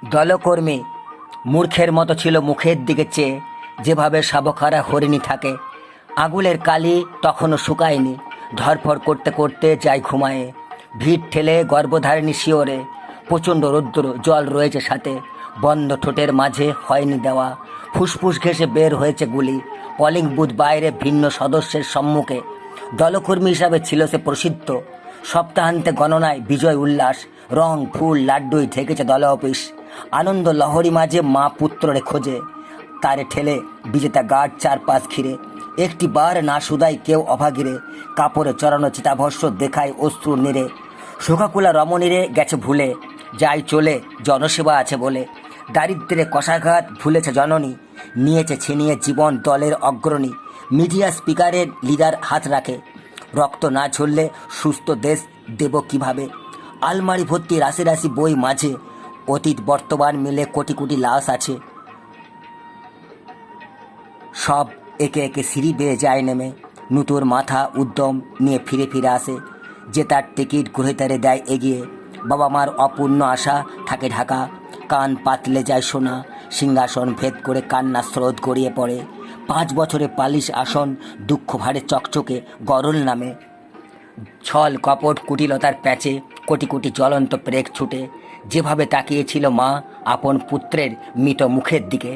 দলকর্মী মূর্খের মতো ছিল মুখের দিকে চেয়ে, যেভাবে শাবখারা হরিণী থাকে। আঙুলের কালি তখনও শুকায়নি। ধরফর করতে করতে যায় ঘুমায়ে। ভিড় ঠেলে গর্ভধারিণী শিওরে। প্রচণ্ড রৌদ্র, জল রয়েছে সাথে। বন্ধ ঠোঁটের মাঝে হয়নি দেওয়া। ফুসফুস ঘেঁষে বের হয়েছে গুলি। পলিং বুথ বাইরে ভিন্ন সদস্যের সম্মুখে। দলকর্মী হিসাবে ছিল সে প্রসিদ্ধ। সপ্তাহান্তে গণনায় বিজয় উল্লাস, রং ফুল লাড্ডুই ঢেকেছে দল অফিস। আনন্দ লহরী মাঝে মা পুত্ররে খোঁজে। তারে ঠেলে বিজেতা গার্ড চারপাশ ঘিরে। একটি বার না শুধাই কেউ অভাগিরে। কাপড়ে চড়ানো চিতাভস্য দেখায় অশ্রু নিরে। শোকাকুলা রমণীরে গেছে ভুলে, যাই চলে জনসেবা আছে বলে। দারিদ্র্যে কষাঘাত ভুলেছে জননী, নিয়েছে ছিনিয়ে জীবন দলের অগ্রণী। মিডিয়া স্পিকারের লিডার হাত রাখে, রক্ত না ঝরলে সুস্থ দেশ দেব কিভাবে। আলমারি ভর্তি রাশি রাশি বই মাঝে, অতীত বর্তমান মিলে কোটি কোটি লাশ আছে। সব একে একে সিঁড়ি বেয়ে যায় নেমে। নূতন মাথা উদ্যম নিয়ে ফিরে ফিরে আসে। যে তার টিকিট গ্রহিতারে দেয় এগিয়ে। বাবা মার অপূর্ণ আশা থাকে ঢাকা। কান পাতলে যায় শোনা, সিংহাসন ভেদ করে কান্না স্রোত গড়িয়ে পড়ে। 5 বছরে পালিশ আসন, দুঃখ ভারে চকচকে গরল নামে। ছল কপট কুটিলতার প্যাচে কোটি কোটি জ্বলন্ত প্রেক ছুটে। যেভাবে তাকিয়েছিল মা আপন পুত্রের মৃত মুখের দিকে।